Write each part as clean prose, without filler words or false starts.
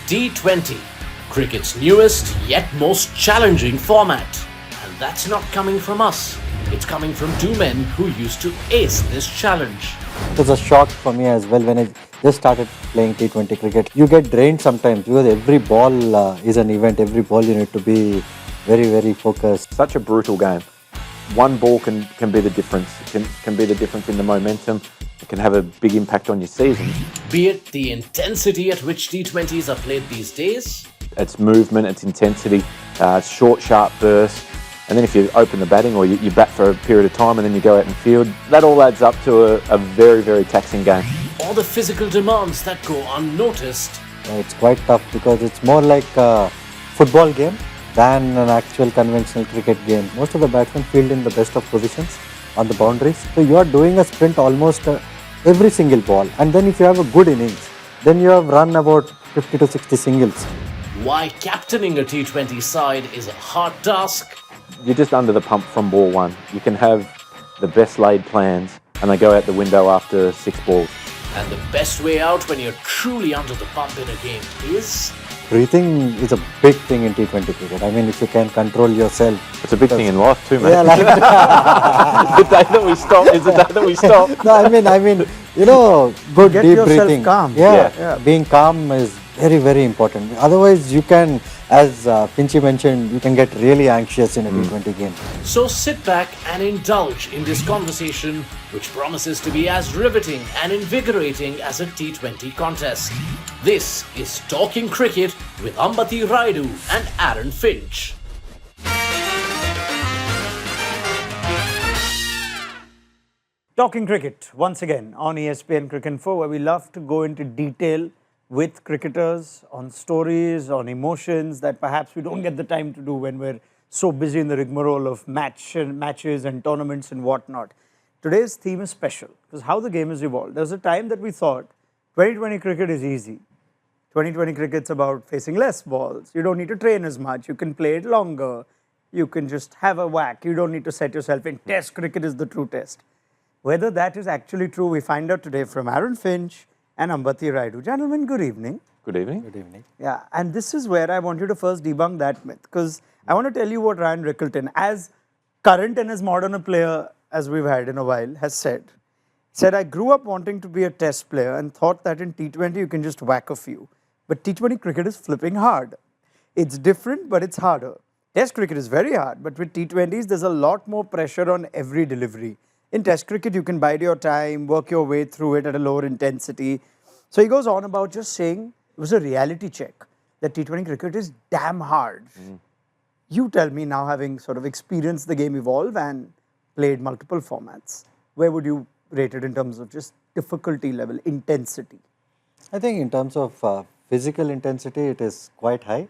T20, cricket's newest yet most challenging format. And that's not coming from us. It's coming from two men who used to ace this challenge. It was a shock for me as well when I just started playing T20 cricket. You get drained sometimes because every ball is an event. Every ball you need to be very, very focused. Such a brutal game. One ball can be the difference. It can be the difference in the momentum. It can have a big impact on your season. Be it the intensity at which T20s are played these days, It's movement, it's intensity, short, sharp bursts. And then if you open the batting or you bat for a period of time and then you go out and field, that all adds up to a very, very taxing game. or the physical demands that go unnoticed. It's quite tough because it's more like a football game than an actual conventional cricket game. Most of the batsmen field in the best of positions on the boundaries. So you are doing a sprint almost every single ball. And then if you have a good innings, then you have run about 50 to 60 singles. Why captaining a T20 side is a hard task. You're just under the pump from ball one. You can have the best laid plans and they go out the window after 6 balls. And the best way out when you're truly under the pump in a game is... Breathing is a big thing in T20 cricket. I mean, if you can control yourself. It's a big thing in life too, mate. Yeah, like The day that we stop is the day that we stop. No, I mean, you know, good Get deep yourself breathing. calm. Yeah, being calm is very, very important. Otherwise, you can, as Pinchy mentioned, you can get really anxious in a T20 game. So sit back and indulge in this conversation, which promises to be as riveting and invigorating as a T20 contest. This is Talking Cricket with Ambati Rayudu and Aaron Finch. Talking cricket once again on Espncricinfo, where we love to go into detail with cricketers on stories, on emotions that perhaps we don't get the time to do when we're so busy in the rigmarole of matches and tournaments and whatnot. Today's theme is special because how the game has evolved. There's a time that we thought 2020 cricket is easy. 2020 cricket's about facing less balls. You don't need to train as much. You can play it longer. You can just have a whack. You don't need to set yourself in. Test cricket is the true test. Whether that is actually true, we find out today from Aaron Finch and Ambati Rayudu. Gentlemen, good evening. Good evening. Good evening. Yeah, and this is where I want you to first debunk that myth, because I want to tell you what Ryan Rickelton, as current and as modern a player as we've had in a while, has said. Said, I grew up wanting to be a test player and thought that in T20 you can just whack a few. But T20 cricket is flipping hard. It's different, but it's harder. Test cricket is very hard, but with T20s, there's a lot more pressure on every delivery. In Test cricket, you can bide your time, work your way through it at a lower intensity. So he goes on about just saying it was a reality check that T20 cricket is damn hard. You tell me now, having sort of experienced the game evolve and played multiple formats, where would you rate it in terms of just difficulty level, intensity? I think in terms of physical intensity, it is quite high.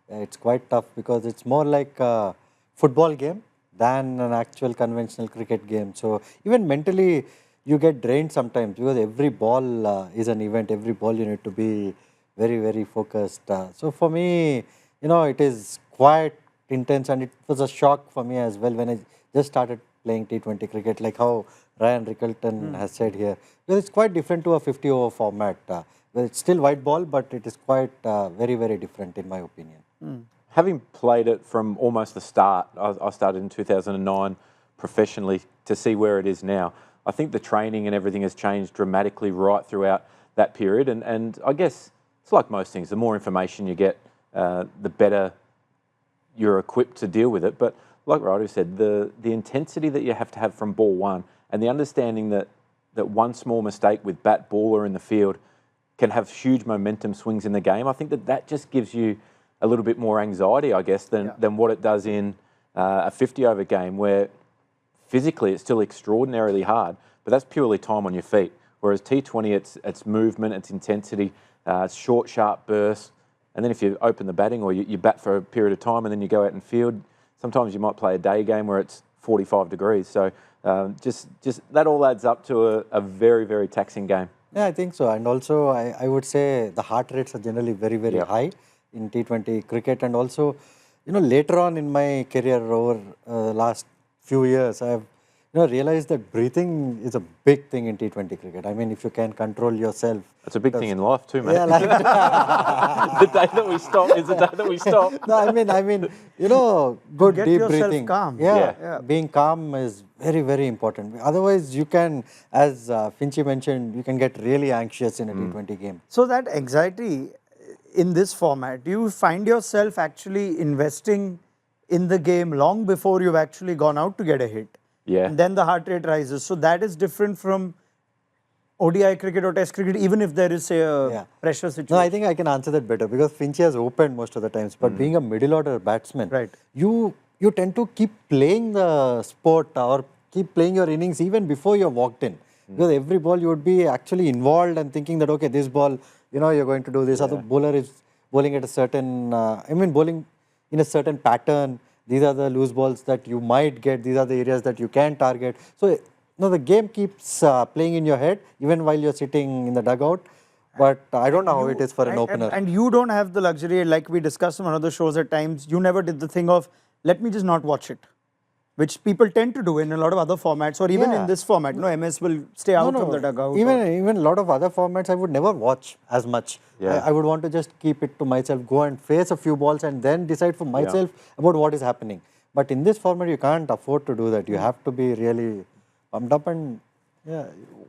It's quite tough because it's more like a football game than an actual conventional cricket game. So even mentally, you get drained sometimes because every ball is an event. Every ball you need to be very, very focused. So for me, you know, it is quite intense, and it was a shock for me as well when I just started playing T20 cricket, like how Ryan Rickelton has said here. Because it's quite different to a 50-over format. It's still white ball, but it is quite very, very different in my opinion. Having played it from almost the start, I started in 2009 professionally to see where it is now. I think the training and everything has changed dramatically right throughout that period. And I guess it's like most things, the more information you get, the better you're equipped to deal with it. But like Rayudu said, the intensity that you have to have from ball one and the understanding that one small mistake with bat, ball or in the field can have huge momentum swings in the game. I think that just gives you a little bit more anxiety, I guess, than what it does in a 50-over game where physically it's still extraordinarily hard, but that's purely time on your feet. Whereas T20, it's movement, it's intensity, it's short, sharp bursts. And then if you open the batting or you bat for a period of time and then you go out and field, sometimes you might play a day game where it's 45 degrees. So just that all adds up to a very, very taxing game. Yeah, I think so. And also, I would say the heart rates are generally very, very high in T20 cricket. And also, you know, later on in my career over the last few years, I've realize that breathing is a big thing in T20 cricket. I mean, if you can control yourself. It's a big thing in life too, mate. Yeah, like, The day that we stop is the day that we stop. no, I mean, good get deep yourself breathing. calm. Yeah, being calm is very, very important. Otherwise, you can, as Finchy mentioned, you can get really anxious in a T20 game. So that anxiety in this format, do you find yourself actually investing in the game long before you've actually gone out to get a hit? Yeah. And then the heart rate rises. So that is different from ODI cricket or Test cricket, even if there is, say, a pressure situation. No, I think I can answer that better because Finchy has opened most of the times. But being a middle order batsman, Right. you tend to keep playing the sport or keep playing your innings even before you're walked in. Because every ball you would be actually involved and thinking that, okay, this ball, you're going to do this. Other bowler is bowling at a certain, bowling in a certain pattern. These are the loose balls that you might get. These are the areas that you can target. So, the game keeps playing in your head even while you're sitting in the dugout. But I don't know how it is for an opener. And you don't have the luxury, like we discussed on one of the shows at times, you never did the thing of, let me just not watch it, which people tend to do in a lot of other formats or even in this format. MS will stay out from the dugout. Even a lot of other formats, I would never watch as much. Yeah. I would want to just keep it to myself, go and face a few balls and then decide for myself about what is happening. But in this format, you can't afford to do that. You have to be really pumped up and,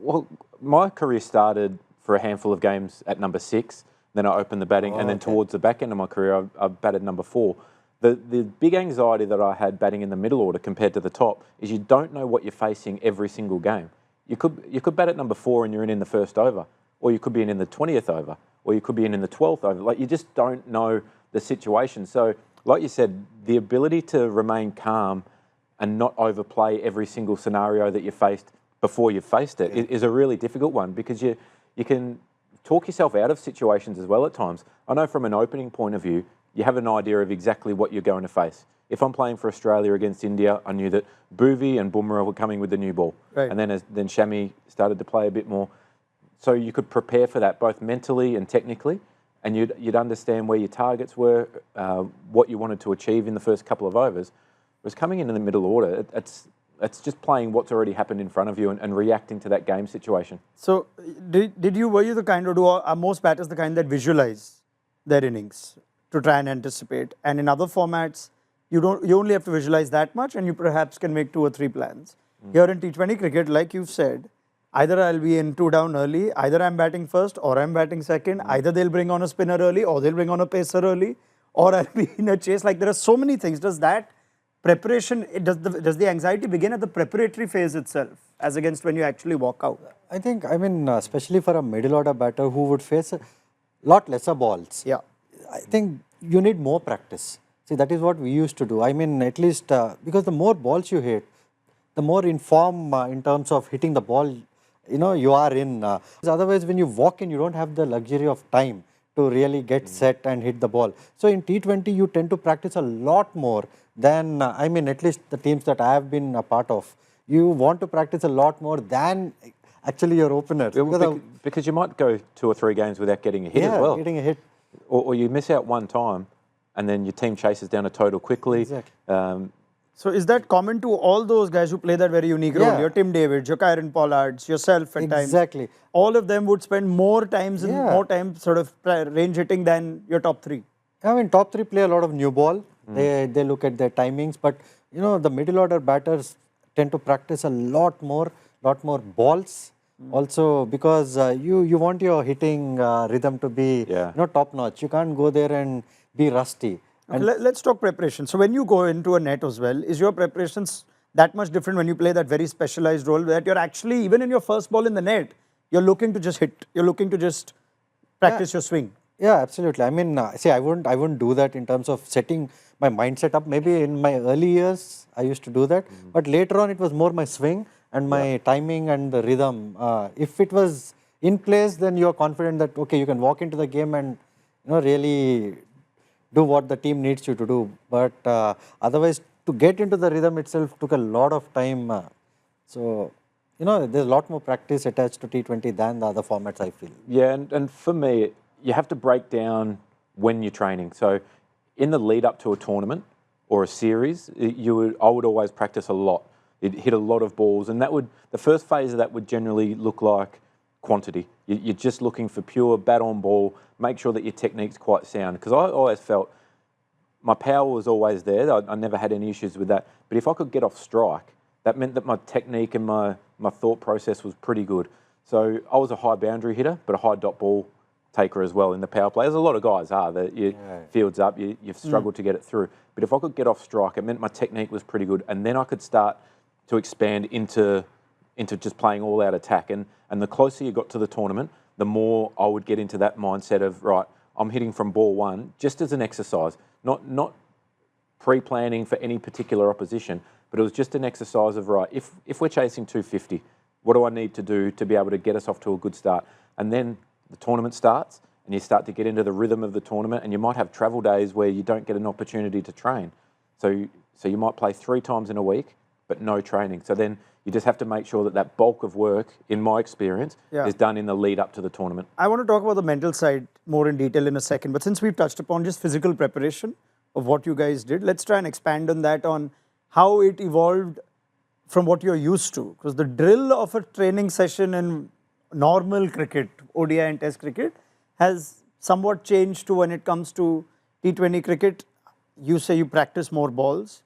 Well, my career started for a handful of games at number 6. Then I opened the batting, and then towards the back end of my career, I batted number 4. The big anxiety that I had batting in the middle order compared to the top is you don't know what you're facing every single game. You could bat at number 4 and you're in the first over, or you could be in the 20th over, or you could be in the 12th over. Like, you just don't know the situation. So, like you said, the ability to remain calm and not overplay every single scenario that you faced before you faced it is a really difficult one, because you can talk yourself out of situations as well at times. I know from an opening point of view, you have an idea of exactly what you're going to face. If I'm playing for Australia against India, I knew that Bhuvi and Bumrah were coming with the new ball. Right. And then Shami started to play a bit more. So you could prepare for that both mentally and technically, and you'd understand where your targets were, what you wanted to achieve in the first couple of overs. Whereas coming in the middle order, it's just playing what's already happened in front of you and reacting to that game situation. So, were you the kind, or are most batters the kind that visualize their innings to try and anticipate? And in other formats, you only have to visualize that much, and you perhaps can make 2 or 3 plans. Here in T20 cricket, like you've said, either I'll be in 2 down early, either I'm batting first or I'm batting second, either they'll bring on a spinner early or they'll bring on a pacer early, or I'll be in a chase. Like, there are so many things. Does that preparation, does the anxiety begin at the preparatory phase itself, as against when you actually walk out? I think, especially for a middle order batter who would face a lot lesser balls. Yeah. I think you need more practice. See, that is what we used to do. I mean, at least because the more balls you hit, the more informed in terms of hitting the ball, you are in. Otherwise, when you walk in, you don't have the luxury of time to really get set and hit the ball. So in T20, you tend to practice a lot more than, at least the teams that I have been a part of. You want to practice a lot more than actually your openers. Because you might go 2 or 3 games without getting a hit as well. Getting a hit. Or you miss out one time, and then your team chases down a total quickly. Exactly. So is that common to all those guys who play that very unique role? Yeah. Your Tim Davids, your Kieran Pollards, yourself at times. Exactly. All of them would spend more time sort of range hitting than your top 3. Top 3 play a lot of new ball. They look at their timings, but the middle order batters tend to practice a lot more balls. Also, because you want your hitting rhythm to be top notch. You can't go there and be rusty. And let's talk preparation. So when you go into a net as well, is your preparations that much different when you play that very specialized role, that you're actually, even in your first ball in the net, you're looking to just hit, you're looking to just practice your swing? Yeah, absolutely. I wouldn't do that in terms of setting my mindset up. Maybe in my early years, I used to do that. But later on, it was more my swing and my timing and the rhythm. If it was in place, then you're confident that, okay, you can walk into the game and, really do what the team needs you to do. But otherwise, to get into the rhythm itself took a lot of time. So, there's a lot more practice attached to T20 than the other formats, I feel. Yeah, and for me, you have to break down when you're training. So in the lead up to a tournament or a series, I would always practice a lot. It hit a lot of balls, and the first phase of that would generally look like quantity. You're just looking for pure bat on ball, make sure that your technique's quite sound. Because I always felt my power was always there. I never had any issues with that. But if I could get off strike, that meant that my technique and my thought process was pretty good. So I was a high boundary hitter, but a high dot ball taker as well in the power play. As a lot of guys are, that you fields up, you've struggled to get it through. But if I could get off strike, it meant my technique was pretty good, and then I could start to expand into just playing all out attack. And the closer you got to the tournament, the more I would get into that mindset of, right, I'm hitting from ball one just as an exercise, not pre-planning for any particular opposition, but it was just an exercise of, right, if we're chasing 250, what do I need to do to be able to get us off to a good start? And then the tournament starts and you start to get into the rhythm of the tournament, and you might have travel days where you don't get an opportunity to train. So you might play 3 times in a week, but no training. So then you just have to make sure that bulk of work, in my experience, is done in the lead up to the tournament. I want to talk about the mental side more in detail in a second, but since we've touched upon just physical preparation of what you guys did, let's try and expand on that, on how it evolved from what you're used to. Because the drill of a training session in normal cricket, ODI and Test cricket, has somewhat changed to when it comes to T20 cricket. You say you practice more balls.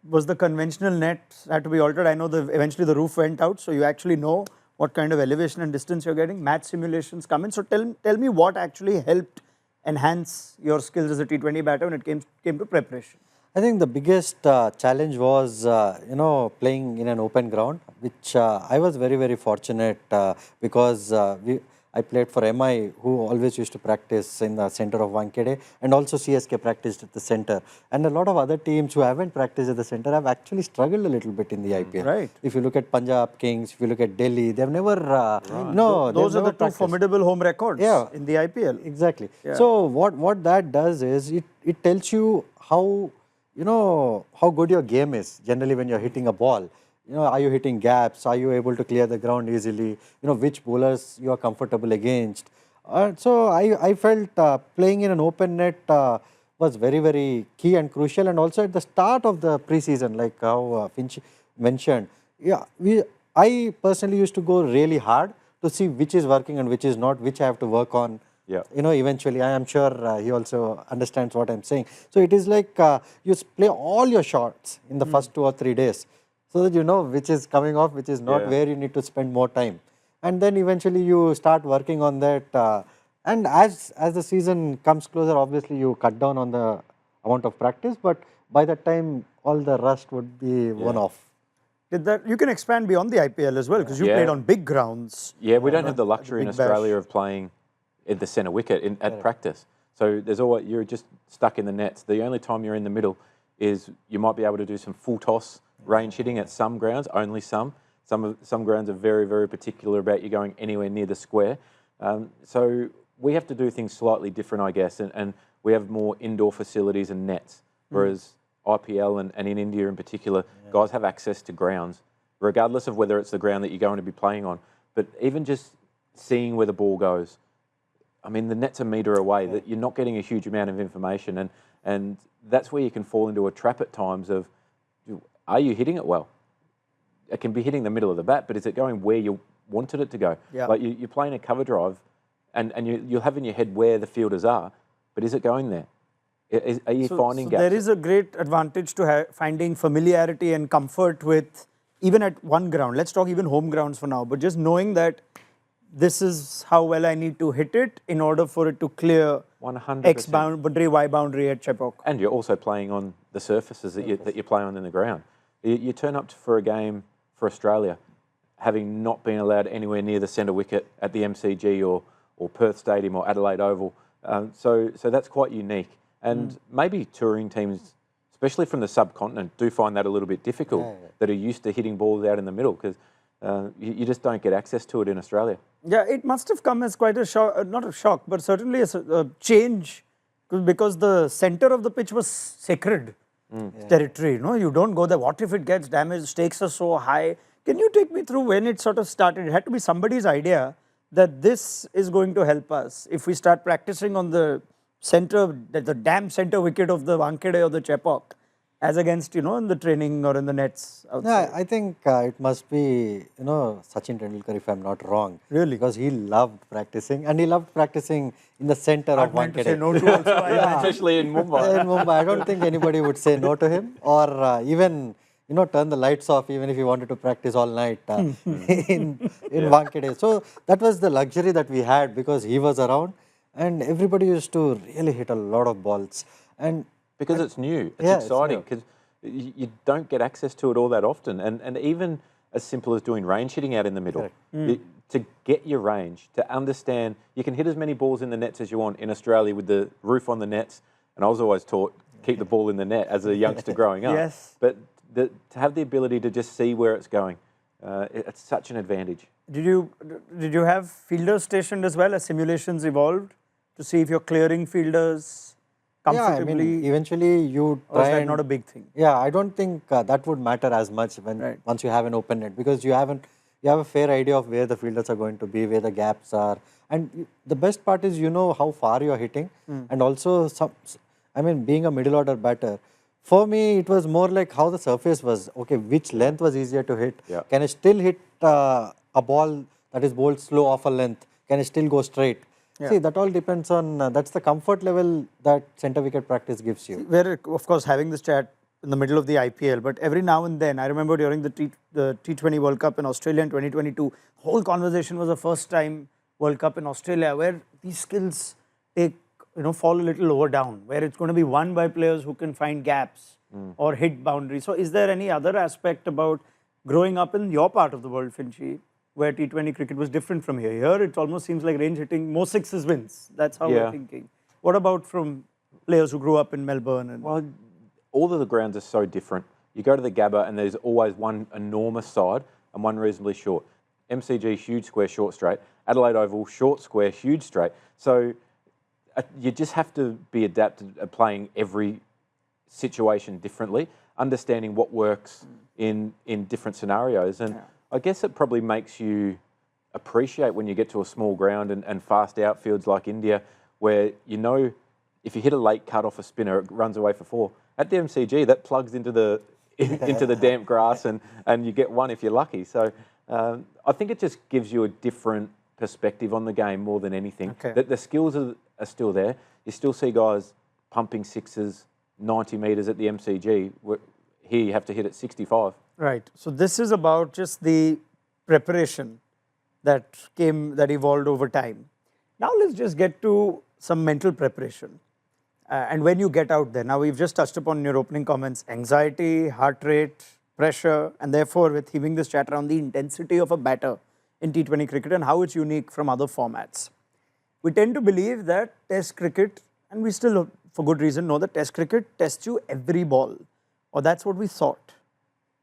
Was the conventional net had to be altered? I know eventually the roof went out, so you actually know what kind of elevation and distance you're getting. Match simulations come in. So tell me what actually helped enhance your skills as a T20 batter when it came to preparation. I think the biggest challenge was, playing in an open ground, which I was very, very fortunate because I played for MI, who always used to practice in the center of Wankhede, and also CSK practiced at the center. And a lot of other teams who haven't practiced at the center have actually struggled a little bit in the IPL. Right. If you look at Punjab Kings, if you look at Delhi, they've never, those are the two formidable home records in the IPL. Exactly. Yeah. So what that does is it tells you how good your game is generally when you're hitting a ball. Are you hitting gaps? Are you able to clear the ground easily? Which bowlers you are comfortable against. So I felt playing in an open net was very, very key and crucial. And also at the start of the preseason, like how Finch mentioned, I personally used to go really hard to see which is working and which is not, which I have to work on. Yeah. Eventually, I am sure he also understands what I'm saying. So it is like you play all your shots in the first 2 or 3 days, so that you know which is coming off, which is not, where you need to spend more time. And then eventually you start working on that. And as the season comes closer, obviously you cut down on the amount of practice, but by that time, all the rust would be worn off. You can expand beyond the IPL as well, because you played on big grounds. Yeah, we don't have the luxury in Australia of playing at the centre wicket at practice. So you're just stuck in the nets. The only time you're in the middle is you might be able to do some full toss range hitting at some grounds, only some. Some grounds are very, very particular about you going anywhere near the square. So we have to do things slightly different, I guess, and we have more indoor facilities and nets, whereas IPL and in India in particular, guys have access to grounds, regardless of whether it's the ground that you're going to be playing on. But even just seeing where the ball goes, I mean, the net's a metre away, that you're not getting a huge amount of information, and that's where you can fall into a trap at times of, are you hitting it well? It can be hitting the middle of the bat, but is it going where you wanted it to go? Yeah. Like you're playing a cover drive, and you'll have in your head where the fielders are, but is it going there? Are you finding gaps? There is a great advantage to finding familiarity and comfort with, even at one ground. Let's talk even home grounds for now, but just knowing that this is how well I need to hit it in order for it to clear 100%. X boundary, Y boundary at Chepauk. And you're also playing on the surfaces that you play on in the ground. You turn up for a game for Australia, having not been allowed anywhere near the centre wicket at the MCG or Perth Stadium or Adelaide Oval. So that's quite unique. And maybe touring teams, especially from the subcontinent, do find that a little bit difficult, that are used to hitting balls out in the middle, because you just don't get access to it in Australia. Yeah, it must have come as quite a shock, not a shock, but certainly a change, because the center of the pitch was sacred territory. You don't go there. What if it gets damaged? Stakes are so high. Can you take me through when it sort of started? It had to be somebody's idea that this is going to help us. If we start practicing on the center, the damn center wicket of the Wankhede or the Chepauk, as against, in the training or in the nets outside? Yeah, I think it must be, Sachin Tendulkar, if I'm not wrong. Really? Because he loved practicing, and he loved practicing in the center Not of meant to Wankhede. say no to also, I imagine. Especially in Mumbai. In Mumbai, I don't think anybody would say no to him, or even, turn the lights off even if he wanted to practice all night in Wankhede. So that was the luxury that we had because he was around, and everybody used to really hit a lot of balls. And Because it's new, it's Yeah, it's exciting, new. because you don't get access to it all that often. And even as simple as doing range hitting out in the middle, to get your range, to understand, you can hit as many balls in the nets as you want in Australia with the roof on the nets. And I was always taught, keep the ball in the net as a youngster growing up. Yes. But to have the ability to just see where it's going, it's such an advantage. Did you have fielders stationed as well as simulations evolved to see if you're clearing fielders comfortably? Yeah, I mean, eventually you or is try that and, not a big thing? Yeah, I don't think that would matter as much when once you have an open net, because you have a fair idea of where the fielders are going to be, where the gaps are, and the best part is how far you are hitting, and also being a middle order batter. For me, it was more like how the surface was. Okay, which length was easier to hit? Yeah. Can I still hit a ball that is bowled slow off a length? Can I still go straight? Yeah. See, that all depends on, that's the comfort level that center wicket practice gives you. We're, of course, having this chat in the middle of the IPL, but every now and then, I remember during the T20 World Cup in Australia in 2022, whole conversation was a first time World Cup in Australia where these skills fall a little lower down, where it's going to be won by players who can find gaps or hit boundaries. So is there any other aspect about growing up in your part of the world, Finchy, where T20 cricket was different from here? Here it almost seems like range hitting, more sixes wins. That's how we're thinking. What about from players who grew up in Melbourne? Well, all of the grounds are so different. You go to the Gabba and there's always one enormous side and one reasonably short. MCG, huge square, short straight. Adelaide Oval, short square, huge straight. So you just have to be adapted at playing every situation differently, understanding what works in different scenarios. And I guess it probably makes you appreciate when you get to a small ground and fast outfields like India, where if you hit a late cut off a spinner, it runs away for 4. At the MCG, that plugs into the damp grass and you get 1 if you're lucky. So I think it just gives you a different perspective on the game more than anything. That the skills are still there. You still see guys pumping sixes 90 metres at the MCG. Here you have to hit at 65. Right. So this is about just the preparation that evolved over time. Now let's just get to some mental preparation. And when you get out there, now we've just touched upon in your opening comments, anxiety, heart rate, pressure, and therefore we're theming this chat around the intensity of a batter in T20 cricket and how it's unique from other formats. We tend to believe that Test cricket, and we still, for good reason, know that Test cricket tests you every ball, or that's what we thought.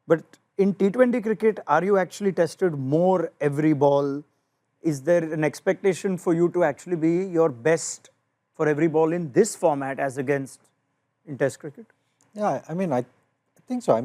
But in T20 cricket, are you actually tested more every ball? Is there an expectation for you to actually be your best for every ball in this format as against in Test cricket? Yeah, I think so.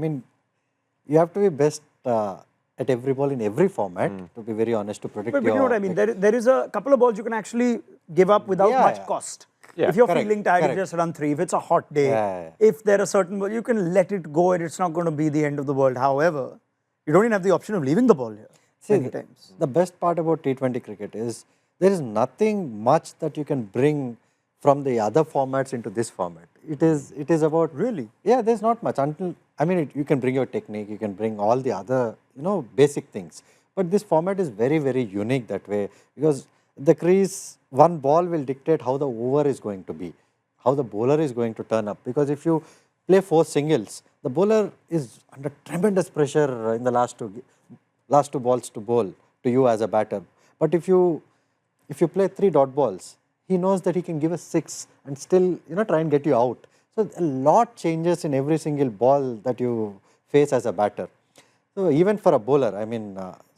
You have to be best at every ball in every format, to be very honest, to predict But you know what I mean? There is a couple of balls you can actually give up without much cost. Yeah, if you're feeling tired, you just run 3. If it's a hot day, if there are certain balls, you can let it go and it's not going to be the end of the world. However, you don't even have the option of leaving the ball here many times. The best part about T20 cricket is there is nothing much that you can bring from the other formats into this format. It is about... Really? Yeah, there's not much. You can bring your technique, you can bring all the other, basic things. But this format is very, very unique that way, because the crease, one ball will dictate how the over is going to be, how the bowler is going to turn up. Because if you play 4 singles, the bowler is under tremendous pressure in the last two balls to bowl to you as a batter. But if you play 3 dot balls, he knows that he can give a 6 and still try and get you out. So a lot changes in every single ball that you face as a batter. So even for a bowler,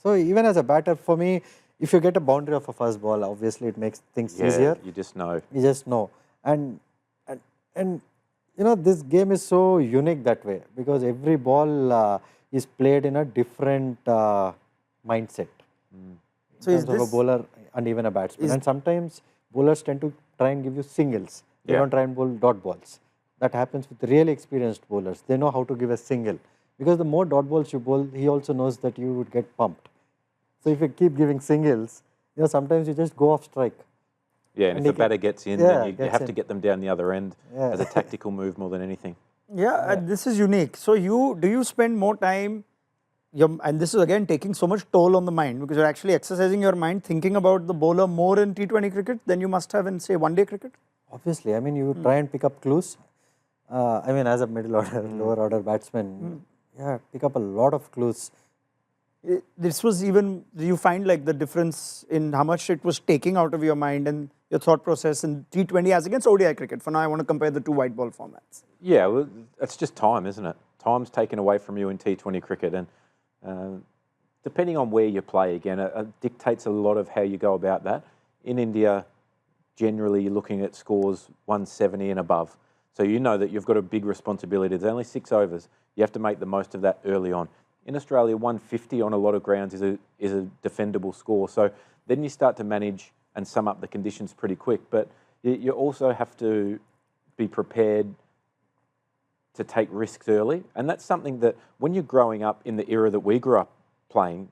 so even as a batter, for me, if you get a boundary of a first ball, obviously it makes things easier. You just know. You just know. And this game is so unique that way, because every ball is played in a different mindset. So in terms of a bowler and even a batsman. And sometimes bowlers tend to try and give you singles. They don't try and bowl dot balls. that happens with really experienced bowlers. They know how to give a single. Because the more dot balls you bowl, he also knows that you would get pumped. So if you keep giving singles, sometimes you just go off strike. Yeah, and if the batter gets in, then you have to get them down the other end as a tactical move more than anything. Yeah, and this is unique. So do you spend more time, and this is again taking so much toll on the mind because you're actually exercising your mind, thinking about the bowler more in T20 cricket than you must have in, say, one-day cricket? Obviously, I mean, you try and pick up clues. I mean, as a middle order, lower order batsman, pick up a lot of clues. This was even, do you find like the difference in how much it was taking out of your mind and your thought process in T20 as against ODI cricket? For now, I want to compare the two white ball formats. Yeah, well, it's just time, isn't it? Time's taken away from you in T20 cricket, and depending on where you play, again, it dictates a lot of how you go about that. In India, generally, you're looking at scores 170 and above. So you know that you've got a big responsibility. There's only 6 overs. You have to make the most of that early on. In Australia, 150 on a lot of grounds is a defendable score. So then you start to manage and sum up the conditions pretty quick. But you also have to be prepared to take risks early. And that's something that when you're growing up in the era that we grew up playing,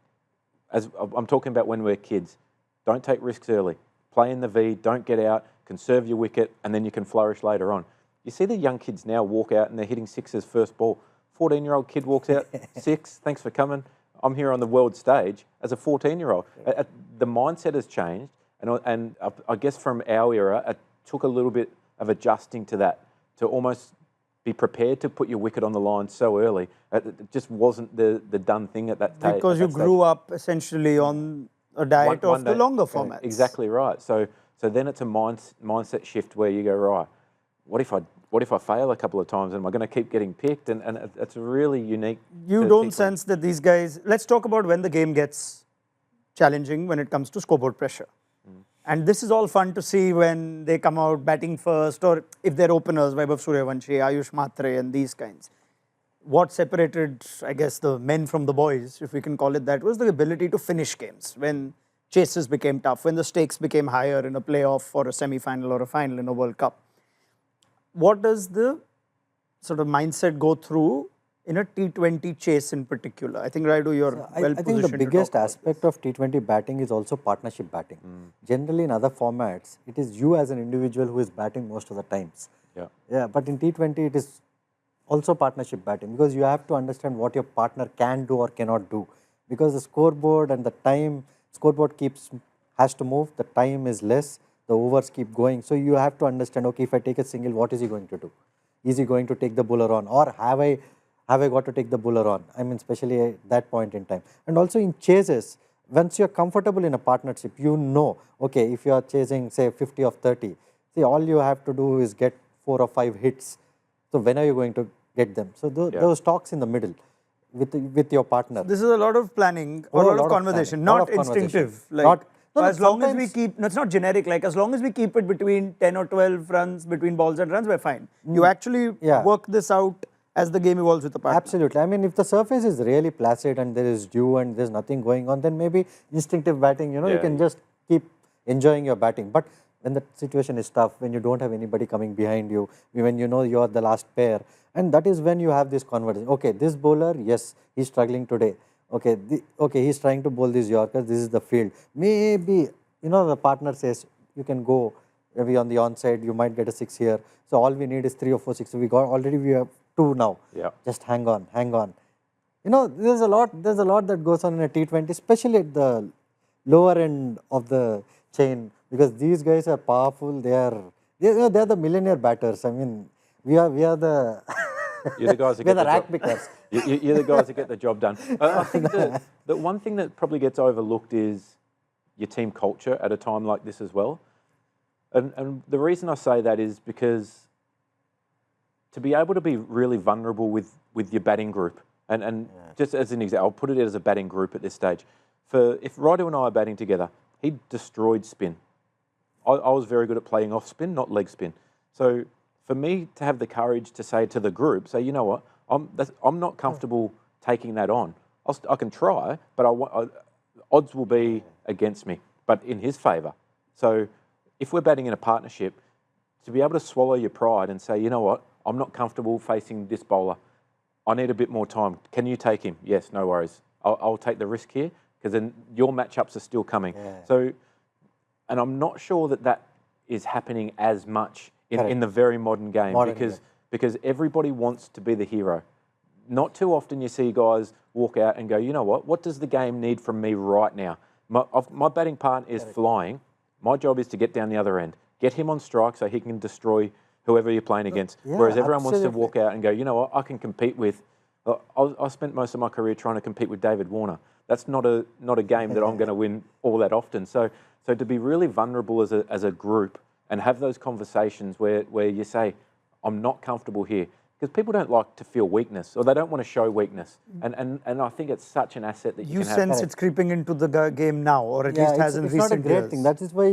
as I'm talking about when we're kids, don't take risks early. Play in the V, don't get out, conserve your wicket, and then you can flourish later on. You see the young kids now walk out and they're hitting sixes first ball. 14-year-old kid walks out, 6, thanks for coming. I'm here on the world stage as a 14-year-old. The mindset has changed, and I guess from our era, it took a little bit of adjusting to that, to almost be prepared to put your wicket on the line so early. It just wasn't the done thing at that stage. Because you grew up essentially on a diet of the longer formats. Exactly right. So then it's a mindset shift where you go, right, what if I fail a couple of times? Am I going to keep getting picked? And it's really unique. You don't sense that these guys... Let's talk about when the game gets challenging when it comes to scoreboard pressure. And this is all fun to see when they come out batting first, or if they're openers, Vaibhav Suryavanshi, Ayush Matre and these kinds. What separated, I guess, the men from the boys, if we can call it that, was the ability to finish games. When chases became tough, when the stakes became higher in a playoff or a semi-final or a final in a World Cup. What does the sort of mindset go through in a T20 chase in particular? I think, Rayudu, you're well positioned. I think the biggest aspect of T20 batting is also partnership batting. Generally, in other formats, it is you as an individual who is batting most of the times. Yeah, but in T20, it is also partnership batting because you have to understand what your partner can do or cannot do. Because the scoreboard and the time, scoreboard has to move, the time is less. The overs keep going. So you have to understand, okay, if I take a single, what is he going to do? Is he going to take the bowler on? Or have I got to take the bowler on? I mean, especially at that point in time. And also in chases, once you're comfortable in a partnership, you know, okay, if you are chasing, say, 50 of 30, see, all you have to do is get 4 or 5 hits. So when are you going to get them? So those talks in the middle with your partner. This is a lot of planning, a lot of conversation, not instinctive. As long as we keep, no, it's not generic, like as long as we keep it between 10 or 12 runs, between balls and runs, we're fine. You actually work this out as the game evolves with the partner. Absolutely. I mean, if the surface is really placid and there is dew and there's nothing going on, then maybe instinctive batting, you can just keep enjoying your batting. But when the situation is tough, when you don't have anybody coming behind you, when you know you're the last pair, and that is when you have this conversation. Okay, this bowler, yes, he's struggling today. Okay, he's trying to bowl these Yorkers, this is the field. Maybe, the partner says, you can go maybe on the onside, you might get a 6 here. So all we need is 3 or 4 6. We have 2 now. Yeah. Just hang on. There's a lot that goes on in a T20, especially at the lower end of the chain, because these guys are powerful. They're the millionaire batters. I mean, we are the You're the guys who we're get the the rack job. pickers. You're the guys that get the job done. I think that one thing that probably gets overlooked is your team culture at a time like this as well. And the reason I say that is because to be able to be really vulnerable with your batting group, and just as an example, I'll put it as a batting group at this stage. If Rayudu and I are batting together, he destroyed spin. I was very good at playing off spin, not leg spin. So for me to have the courage to say to the group, say, you know what, I'm not comfortable taking that on. I can try, but odds will be against me, but in his favour. So if we're batting in a partnership, to be able to swallow your pride and say, you know what, I'm not comfortable facing this bowler. I need a bit more time. Can you take him? Yes, no worries. I'll take the risk here because then your matchups are still coming. Yeah. So, and I'm not sure that is happening as much in the very modern game because everybody wants to be the hero. Not too often you see guys walk out and go, you know what does the game need from me right now? My batting partner is flying. My job is to get down the other end, get him on strike so he can destroy whoever you're playing against. Yeah, Whereas everyone wants to absolutely. walk out and go, you know what, I can compete with. I spent most of my career trying to compete with David Warner. That's not a game that I'm going to win all that often. So to be really vulnerable as a group and have those conversations where you say, I'm not comfortable here. Because people don't like to feel weakness or they don't want to show weakness. And I think it's such an asset that you can sense have. it's creeping into the game now, or at Yeah, least has in it's recent not a great years. thing. That is why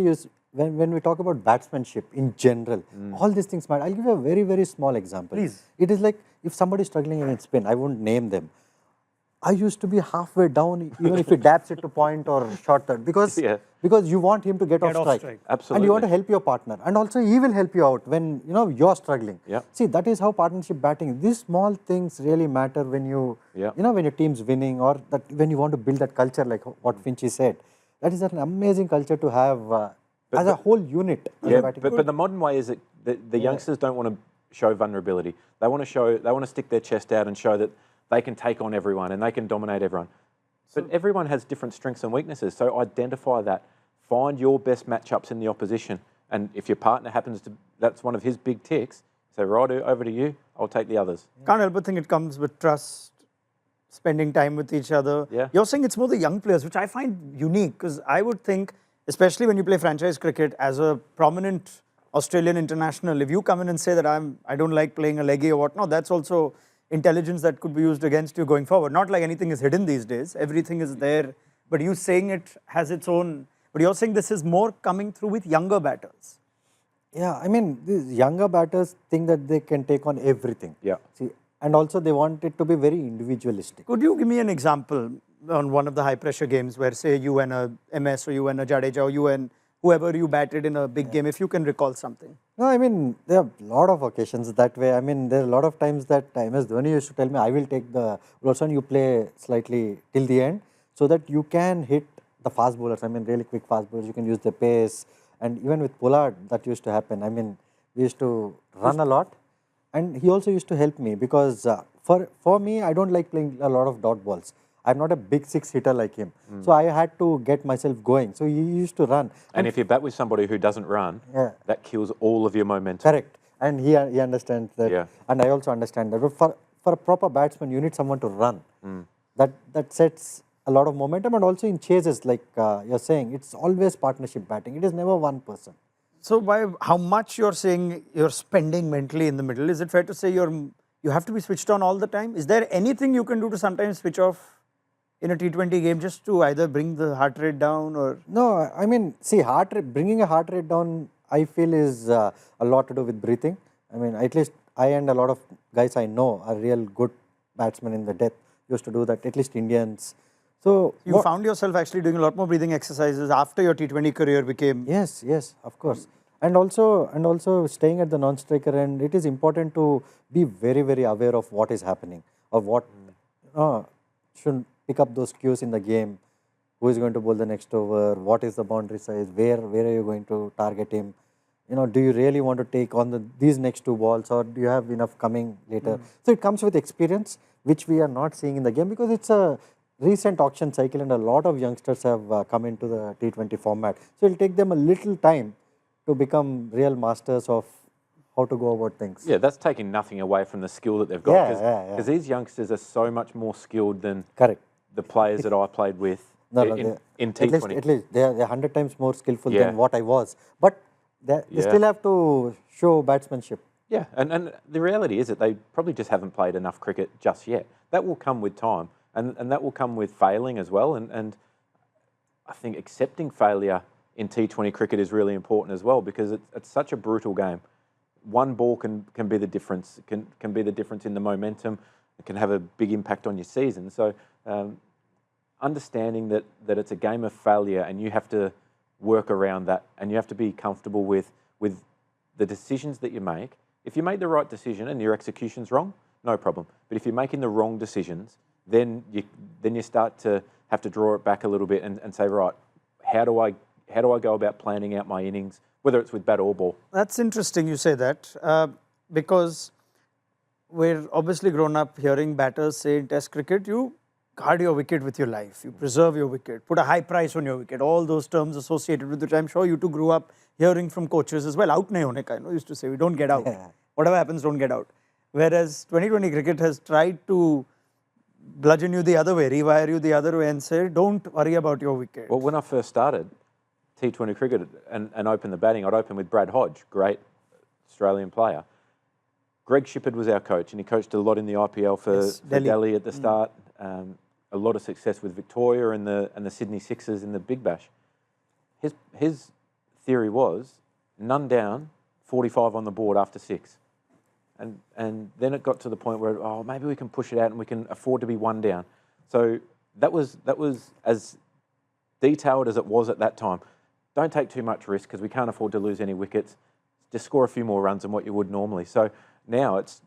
when we talk about batsmanship in general, all these things matter. I'll give you a very, very small example. Please. It is like if somebody is struggling against spin, I won't name them. I used to be halfway down, even if he dabs it to point or short third, because you want him to get off strike. Absolutely. And you want to help your partner. And also he will help you out when you're struggling. Yeah. See, that is how partnership batting. These small things really matter when when your team's winning or that when you want to build that culture like what Finchy said. That is an amazing culture to have as a whole unit. Yeah, but the modern way is that the youngsters don't want to show vulnerability. They want to stick their chest out and show that they can take on everyone and they can dominate everyone. But everyone has different strengths and weaknesses. So identify that. Find your best matchups in the opposition. And if your partner happens to, that's one of his big ticks, say, Rayudu, over to you, I'll take the others. Can't help but think it comes with trust, spending time with each other. Yeah. You're saying it's more the young players, which I find unique because I would think, especially when you play franchise cricket as a prominent Australian international, if you come in and say that I don't like playing a leggy or whatnot, that's also intelligence that could be used against you going forward. Not like anything is hidden these days. Everything is there. But you saying it has its own. But you're saying this is more coming through with younger batters. Yeah, I mean, these younger batters think that they can take on everything. Yeah. See, and also they want it to be very individualistic. Could you give me an example on one of the high pressure games where, say, you and a MS or you and a Jadeja or you and whoever you batted in a big game, if you can recall something? No, I mean, there are a lot of occasions that way. I mean, there are a lot of times that MS Dhoni used to tell me, I will take the bowlers and you play slightly till the end so that you can hit the fast bowlers. I mean, really quick fast bowlers. You can use the pace. And even with Pollard, that used to happen. I mean, we used to run a lot. And he also used to help me because for me, I don't like playing a lot of dot balls. I'm not a big six hitter like him. So I had to get myself going. So he used to run. And if you bat with somebody who doesn't run, that kills all of your momentum. Correct. And he understands that. Yeah. And I also understand that. But for a proper batsman, you need someone to run. That sets a lot of momentum. And also in chases, like you're saying, it's always partnership batting. It is never one person. So by how much you're saying you're spending mentally in the middle, is it fair to say you have to be switched on all the time? Is there anything you can do to sometimes switch off in a T20 game just to either bring the heart rate down or? No, I mean, see, bringing a heart rate down, I feel is a lot to do with breathing. I mean, at least I and a lot of guys I know are real good batsmen in the death used to do that, at least Indians. So you found yourself actually doing a lot more breathing exercises after your T20 career became. Yes, of course. And also staying at the non-striker end, it is important to be very, very aware of what is happening, of what should pick up those cues in the game. Who is going to bowl the next over? What is the boundary size? Where are you going to target him? Do you really want to take on these next two balls, or do you have enough coming later? So it comes with experience, which we are not seeing in the game because it's a recent auction cycle and a lot of youngsters have come into the T20 format. So it will take them a little time to become real masters of how to go about things. Yeah, that's taking nothing away from the skill that they've got. Because these youngsters are so much more skilled than the players that I played with in T20. At least they're 100 times more skillful than what I was. But they still have to show batsmanship. Yeah, and the reality is that they probably just haven't played enough cricket just yet. That will come with time, and that will come with failing as well. And I think accepting failure in T20 cricket is really important as well because it's such a brutal game. One ball can be the difference. It can be the difference in the momentum. It can have a big impact on your season. So understanding that it's a game of failure and you have to work around that and you have to be comfortable with the decisions that you make If you made the right decision and your execution's wrong, no problem. But if you're making the wrong decisions, then you start to have to draw it back a little bit and say, right, how do I go about planning out my innings, whether it's with bat or ball? That's interesting you say that because we're obviously grown up hearing batters say in Test cricket, you guard your wicket with your life, you preserve your wicket, put a high price on your wicket, all those terms associated with which I'm sure you two grew up hearing from coaches as well. Out nahi hone ka, used to say, we don't get out. Yeah. Whatever happens, don't get out. Whereas 2020 cricket has tried to bludgeon you the other way, rewire you the other way and say, don't worry about your wicket. Well, when I first started T20 cricket and opened the batting, I'd open with Brad Hodge, great Australian player. Greg Shippard was our coach, and he coached a lot in the IPL for Delhi at the start. A lot of success with Victoria and the Sydney Sixers in the Big Bash. His theory was none down, 45 on the board after 6. And then it got to the point where, oh, maybe we can push it out and we can afford to be 1 down. So that was as detailed as it was at that time. Don't take too much risk because we can't afford to lose any wickets. Just score a few more runs than what you would normally. So now it's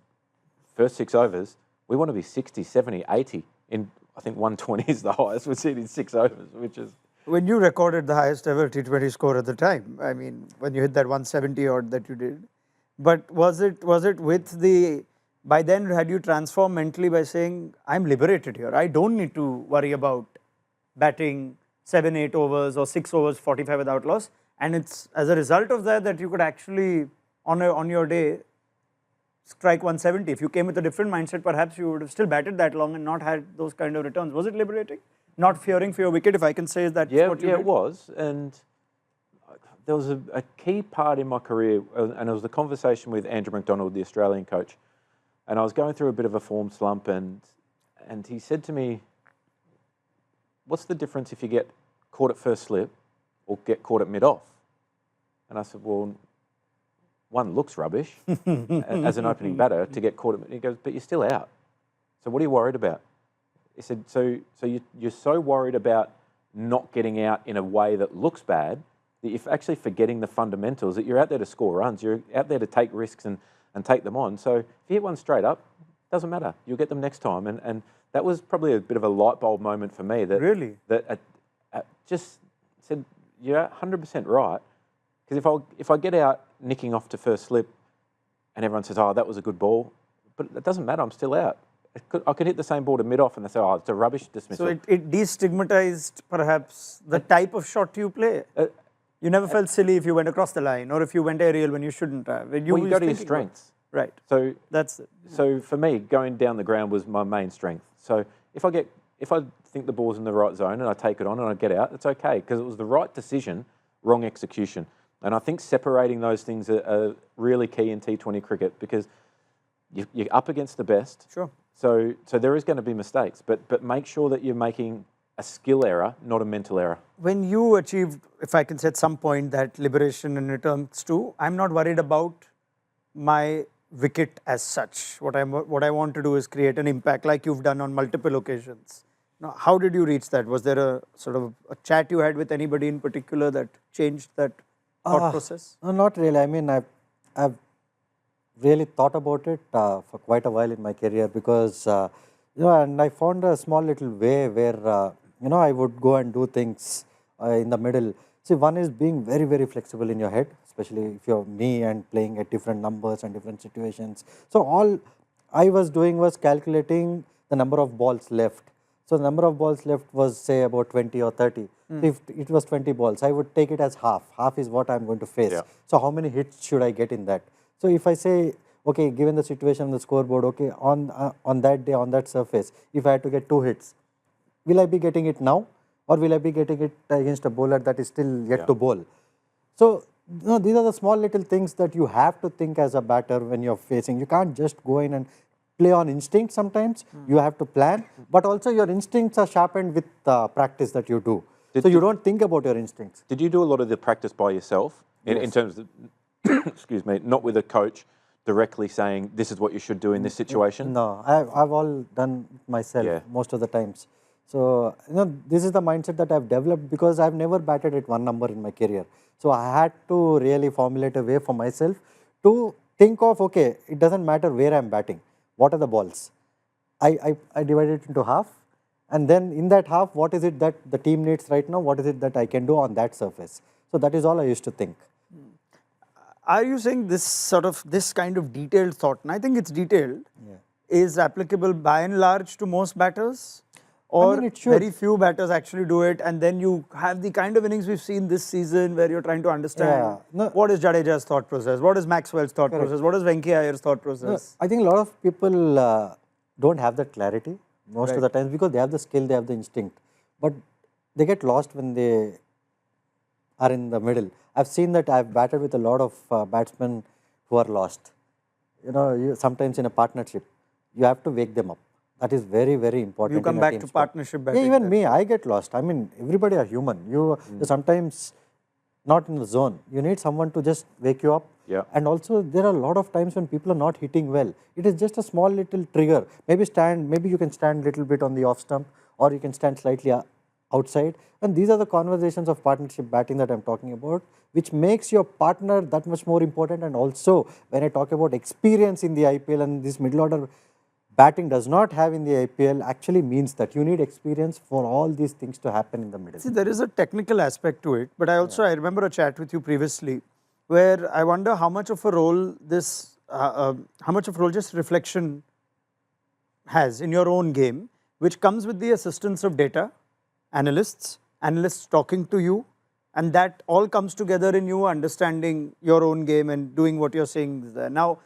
first 6 overs, we want to be 60, 70, 80. In I think 120 is the highest we've seen in 6 overs, which is... When you recorded the highest ever T20 score at the time, I mean, when you hit that 170 odd that you did, but was it with the, by then had you transformed mentally by saying, I'm liberated here, I don't need to worry about batting 7, 8 overs or 6 overs, 45 without loss, and it's as a result of that you could actually, on your day, strike 170. If you came with a different mindset, perhaps you would have still batted that long and not had those kind of returns. Was it liberating? Not fearing for your wicket, if I can say that. Yeah, what you did? It was. And there was a key part in my career, and it was the conversation with Andrew McDonald, the Australian coach. And I was going through a bit of a form slump, and he said to me, what's the difference if you get caught at first slip or get caught at mid-off? And I said, well, one looks rubbish as an opening batter to get caught at, he goes, but you're still out. So what are you worried about? He said, so you're so worried about not getting out in a way that looks bad that you're actually forgetting the fundamentals, that you're out there to score runs, you're out there to take risks and take them on. So if you hit one straight up, doesn't matter, you'll get them next time. And that was probably a bit of a light bulb moment for me. That really? That just said, you're 100% right. Because if I get out nicking off to first slip and everyone says, oh, that was a good ball, but it doesn't matter, I'm still out. I could hit the same ball to mid-off and they say, oh, it's a rubbish dismissal. So it destigmatized perhaps the type of shot you play. You never felt silly if you went across the line or if you went aerial when you shouldn't have. You go to your strengths. Right. So that's it. So for me, going down the ground was my main strength. So if I think the ball's in the right zone and I take it on and I get out, it's okay because it was the right decision, wrong execution. And I think separating those things are really key in T20 cricket because you're up against the best. Sure. So there is going to be mistakes, but make sure that you're making a skill error, not a mental error. When you achieved, if I can say at some point, that liberation in returns to, I'm not worried about my wicket as such. What I want to do is create an impact like you've done on multiple occasions. Now, how did you reach that? Was there a sort of a chat you had with anybody in particular that changed that thought process? No, not really. I mean, I've really thought about it for quite a while in my career because, and I found a small little way where, I would go and do things in the middle. See, one is being very, very flexible in your head, especially if you're me and playing at different numbers and different situations. So all I was doing was calculating the number of balls left. So the number of balls left was say about 20 or 30. So if it was 20 balls, I would take it as half. Half is what I'm going to face. Yeah. So how many hits should I get in that? So if I say, okay, given the situation on the scoreboard, okay, on that day, on that surface, if I had to get 2 hits, will I be getting it now? Or will I be getting it against a bowler that is still yet to bowl? So, these are the small little things that you have to think as a batter when you're facing. You can't just go in and play on instinct sometimes. You have to plan, but also your instincts are sharpened with practice that you do. So you don't think about your instincts. Did you do a lot of the practice by yourself in terms of, excuse me, not with a coach directly saying this is what you should do in this situation? No, I've all done myself most of the times. So, this is the mindset that I've developed because I've never batted at one number in my career. So, I had to really formulate a way for myself to think of, okay, it doesn't matter where I'm batting. What are the balls? I divide it into half. And then in that half, what is it that the team needs right now? What is it that I can do on that surface? So that is all I used to think. Are you saying this kind of detailed thought, and I think it's detailed, is applicable by and large to most batters? Or it should. very few batters actually do it, and then you have the kind of innings we've seen this season where you're trying to understand what is Jadeja's thought process, what is Maxwell's thought process, what is Venki Iyer's thought process? I think a lot of people don't have that clarity most of the times because they have the skill, they have the instinct, but they get lost when they are in the middle. I've seen that. I've batted with a lot of batsmen who are lost. You know, sometimes in a partnership, you have to wake them up. That is very, very important. You come back to partnership batting. Yeah, even me, I get lost. I mean, everybody are human. You're sometimes not in the zone. You need someone to just wake you up. Yeah. And also, there are a lot of times when people are not hitting well. It is just a small little trigger. Maybe you can stand a little bit on the off stump, or you can stand slightly outside. And these are the conversations of partnership batting that I'm talking about, which makes your partner that much more important. And also, when I talk about experience in the IPL and this middle order batting does not have in the IPL, actually means that you need experience for all these things to happen in the middle. See, there is a technical aspect to it, but I remember a chat with you previously where I wonder how much of a role just reflection has in your own game, which comes with the assistance of data, analysts talking to you, and that all comes together in you understanding your own game and doing what you're saying there. Now,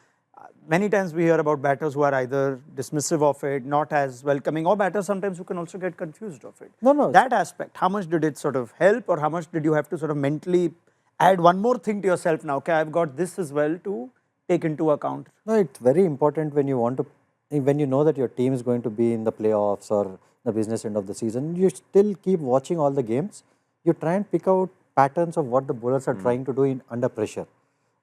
many times we hear about batters who are either dismissive of it, not as welcoming, or batters sometimes who can also get confused of it. No. That aspect, how much did it sort of help, or how much did you have to sort of mentally add one more thing to yourself now? Okay, I've got this as well to take into account. No, it's very important when you know that your team is going to be in the playoffs or the business end of the season. You still keep watching all the games. You try and pick out patterns of what the bowlers are trying to do under pressure.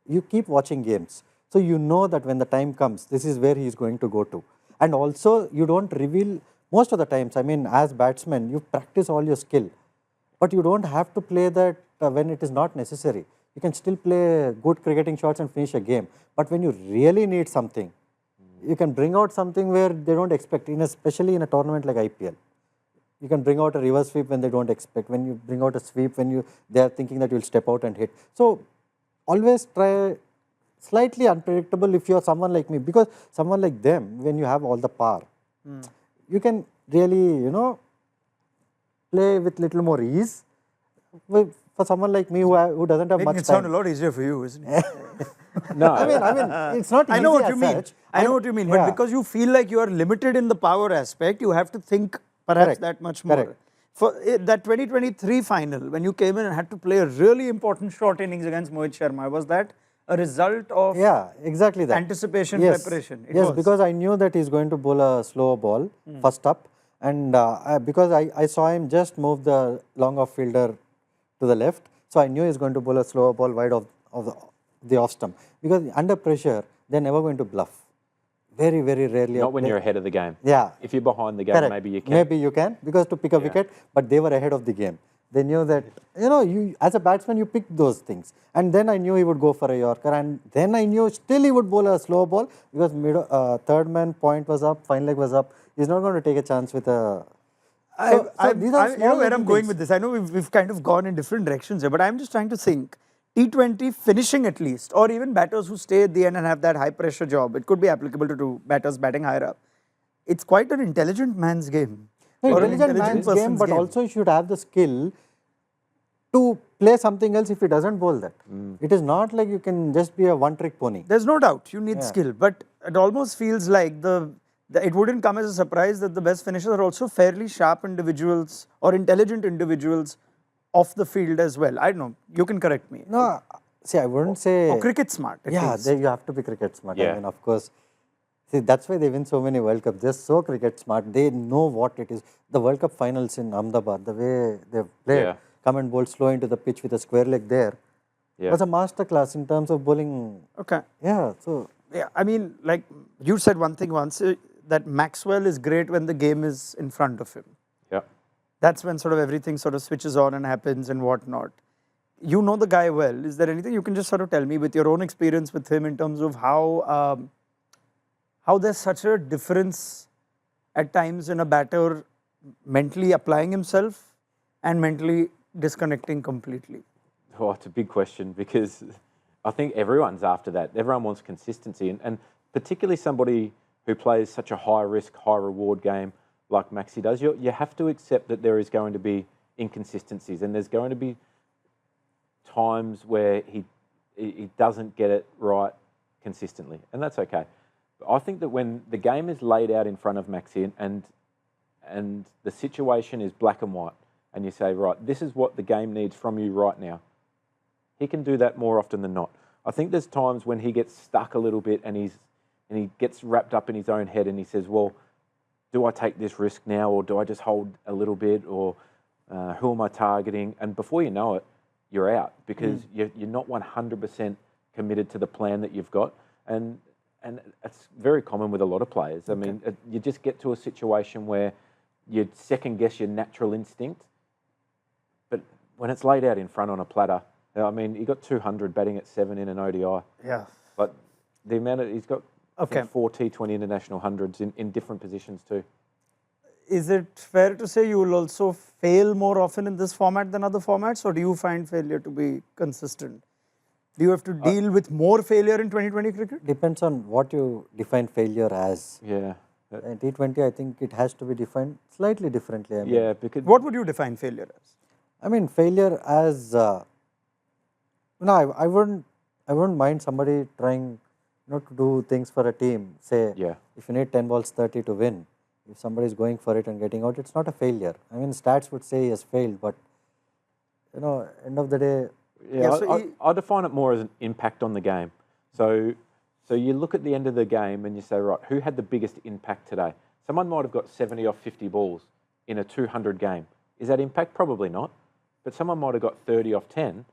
You keep watching games. So you know that when the time comes, this is where he is going to go to. And also, you don't reveal, most of the times, I mean, as batsmen, you practice all your skill. But you don't have to play that when it is not necessary. You can still play good cricketing shots and finish a game. But when you really need something, you can bring out something where they don't expect, especially in a tournament like IPL. You can bring out a reverse sweep when they don't expect. When you bring out a sweep, when they are thinking that you'll step out and hit. So, always try slightly unpredictable if you're someone like me, because someone like them, when you have all the power, you can really, play with little more ease. For someone like me who doesn't have much time. It sound a lot easier for you, isn't it? No, I mean, it's not easy. I know what you mean. Such. I know what you mean. But because you feel like you are limited in the power aspect, you have to think perhaps that much more. Correct. For that 2023 final, when you came in and had to play a really important short innings against Mohit Sharma, was that a result of exactly that. anticipation, preparation? Yes, because I knew that he's going to bowl a slow ball first up, and because I saw him just move the long off fielder to the left, so I knew he's going to bowl a slower ball wide of the off stump. Because under pressure, they're never going to bluff. Very, very rarely. Not when you're ahead of the game. Yeah. If you're behind the game, Correct. maybe you can. Maybe you can, because to pick a wicket, but they were ahead of the game. They knew that, you as a batsman, you pick those things. And then I knew he would go for a Yorker, and then I knew still he would bowl a slow ball, because third man point was up, fine leg was up. He's not going to take a chance with a... you know where I'm going with this. I know we've kind of gone in different directions here, but I'm just trying to think. T20 finishing at least, or even batters who stay at the end and have that high pressure job. It could be applicable to batters batting higher up. It's quite an intelligent man's game. Or intelligent man's game, but also you should have the skill to play something else if he doesn't bowl that. It is not like you can just be a one-trick pony. There's no doubt you need skill, but it almost feels like it wouldn't come as a surprise that the best finishers are also fairly sharp individuals or intelligent individuals off the field as well. I don't know. You can correct me. No, see, I wouldn't say... Or cricket smart. You have to be cricket smart. I mean, of course. See, that's why they win so many World Cups. They're so cricket smart. They know what it is. The World Cup finals in Ahmedabad, the way they've played, come and bowl slow into the pitch with a square leg there, was a masterclass in terms of bowling. Okay. Yeah, so... Yeah, I mean, like you said one thing once, that Maxwell is great when the game is in front of him. Yeah. That's when sort of everything sort of switches on and happens and whatnot. you know the guy well. Is there anything you can just sort of tell me with your own experience with him in terms of how there's such a difference at times in a batter mentally applying himself and mentally disconnecting completely? Oh, it's a big question because I think everyone's after that. Everyone wants consistency, and particularly somebody who plays such a high risk, high reward game like Maxi does. You have to accept that there is going to be inconsistencies, and there's going to be times where he doesn't get it right consistently, and that's okay. But I think that when the game is laid out in front of Maxi and the situation is black and white, and you say, right, this is what the game needs from you right now, he can do that more often than not. I think there's times when he gets stuck a little bit and he gets wrapped up in his own head and he says, well, do I take this risk now, or do I just hold a little bit, or who am I targeting? And before you know it, you're out because you're not 100% committed to the plan that you've got. And it's very common with a lot of players. I mean, you just get to a situation where you second guess your natural instinct, but when it's laid out in front on a platter, I mean, he got 200 batting at 7 in an ODI. Yeah. But the amount he's got I Okay. think 4 T20 international hundreds in different positions too. Is it fair to say you will also fail more often in this format than other formats, or do you find failure to be consistent? Do you have to deal with more failure in 2020 cricket? Depends on what you define failure as. Yeah. In T20, I think it has to be defined slightly differently. I mean, Yeah, because What would you define failure as? I mean, failure as I wouldn't mind somebody trying to do things for a team. Say, Yeah. if you need 10 balls 30 to win, if somebody is going for it and getting out, it's not a failure. I mean, stats would say he has failed, but end of the day, Yeah, so I define it more as an impact on the game. So you look at the end of the game and you say, right, who had the biggest impact today? Someone might have got 70 off 50 balls in a 200 game. Is that impact? Probably not. But someone might have got 30 off 10.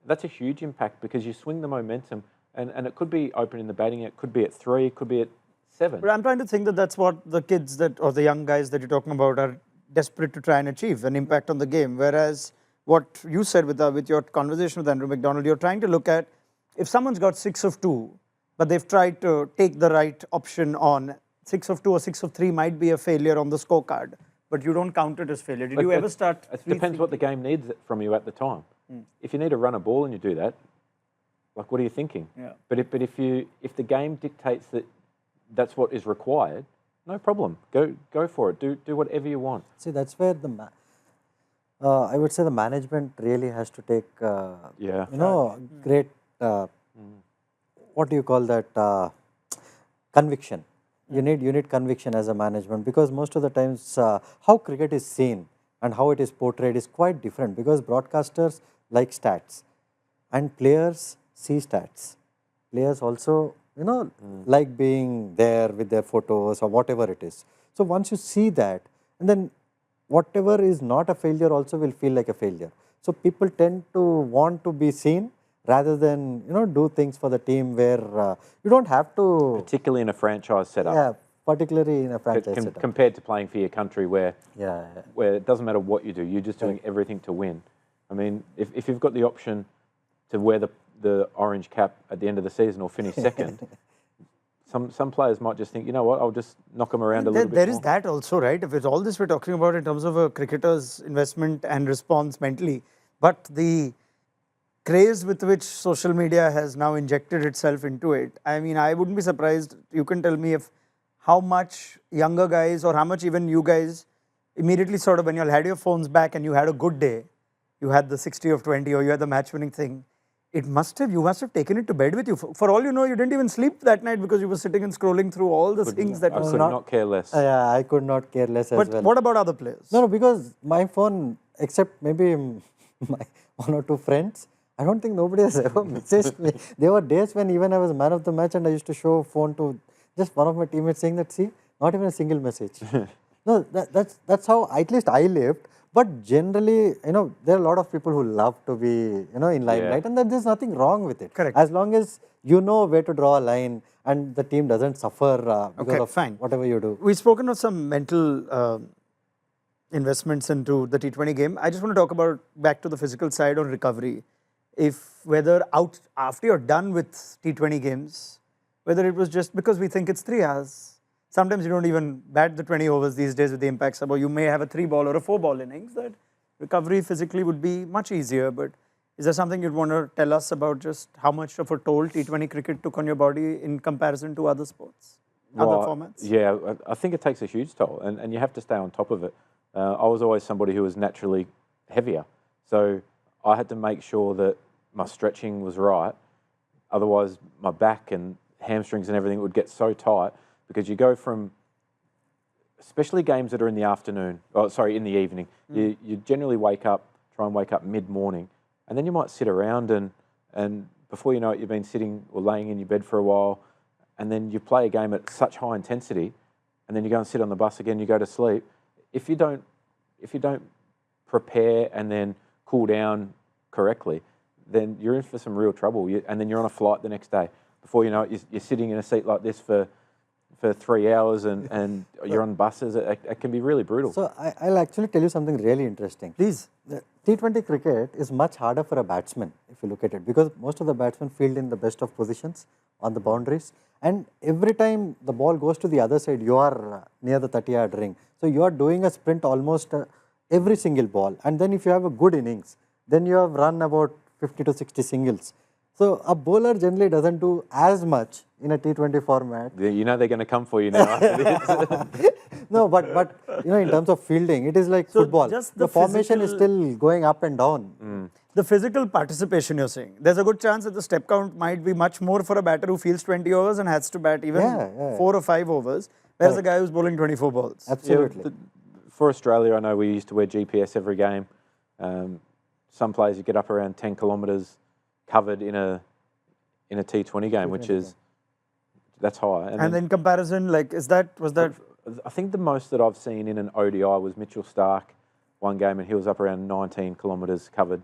That's a huge impact because you swing the momentum, and it could be open in the batting, it could be at 3, it could be at 7. But I'm trying to think that that's what the kids or the young guys that you're talking about are desperate to try and achieve, an impact on the game. Whereas what you said with your conversation with Andrew McDonald, you're trying to look at if someone's got 6 of 2, but they've tried to take the right option on 6 of 2 or 6 of 3 might be a failure on the scorecard, but you don't count it as failure. Did you ever start? It depends what the game needs from you at the time. If you need to run a ball and you do that, like, what are you thinking? Yeah. But if the game dictates that that's what is required, no problem. Go for it. Do whatever you want. see, that's where I would say the management really has to take, Yeah. great, what do you call that, conviction. You need conviction as a management, because most of the times how cricket is seen and how it is portrayed is quite different, because broadcasters like stats and players see stats. Players also, like being there with their photos or whatever it is. So once you see that, and then whatever is not a failure also will feel like a failure. So people tend to want to be seen rather than do things for the team where you don't have to. Particularly in a franchise setup. Yeah, particularly in a franchise setup. Compared to playing for your country where Yeah. where it doesn't matter what you do, you're just doing everything to win. I mean, if you've got the option to wear the orange cap at the end of the season or finish second, some players might just think, you know what, I'll just knock them around a little bit There more. is that also, right? If it's all this we're talking about in terms of a cricketer's investment and response mentally, but the craze with which social media has now injected itself into it, I mean, I wouldn't be surprised, you can tell me how much younger guys or how much even you guys immediately sort of when you all had your phones back and you had a good day, you had the 60 of 20 or you had the match winning thing, you must have taken it to bed with you. For all you know, you didn't even sleep that night because you were sitting and scrolling through all the things that I was could not care less. Yeah, I could not care less as But well. what about other players? No, because my phone, except maybe my 1 or 2 friends, I don't think nobody has ever messaged me. There were days when even I was man of the match and I used to show phone to just one of my teammates saying that, see, not even a single message. No, that's how at least I lived. But generally, there are a lot of people who love to be, in limelight, and there's nothing wrong with it. Correct. As long as you know where to draw a line and the team doesn't suffer because of fine. whatever you do. We've spoken of some mental investments into the T20 game. I just want to talk about back to the physical side on recovery. whether out after you're done with T20 games, whether it was just because we think it's 3 hours. Sometimes you don't even bat the 20 overs these days with the impact sub, or you may have a 3-ball or a 4-ball innings. That recovery physically would be much easier. But is there something you'd want to tell us about just how much of a toll T20 cricket took on your body in comparison to other sports, other formats? Yeah, I think it takes a huge toll, and you have to stay on top of it. I was always somebody who was naturally heavier, so I had to make sure that my stretching was right. Otherwise, my back and hamstrings and everything would get so tight, because you go from, especially games that are in the afternoon, in the evening, you generally try and wake up mid-morning, and then you might sit around and before you know it, you've been sitting or laying in your bed for a while, and then you play a game at such high intensity, and then you go and sit on the bus again, you go to sleep. If you don't prepare and then cool down correctly, then you're in for some real trouble. And then you're on a flight the next day. Before you know it, you're sitting in a seat like this for 3 hours, and you're on buses. It can be really brutal. So I'll actually tell you something really interesting. Please. The T20 cricket is much harder for a batsman, if you look at it, because most of the batsmen field in the best of positions on the boundaries, and every time the ball goes to the other side, you are near the 30-yard ring. So you are doing a sprint almost every single ball, and then if you have a good innings, then you have run about 50 to 60 singles. So a bowler generally doesn't do as much in a T20 format. You know they're going to come for you now after this. No, but in terms of fielding, it is like football. Just the formation is still going up and down. The physical participation you're saying, there's a good chance that the step count might be much more for a batter who fields 20 overs and has to bat even 4 or 5 overs, whereas a guy who's bowling 24 balls. Absolutely. Yeah, for Australia, I know we used to wear GPS every game. Some players you get up around 10 kilometres covered in a T20 game, that's high. And in comparison, like, was that? I think the most that I've seen in an ODI was Mitchell Starc, one game, and he was up around 19 kilometres covered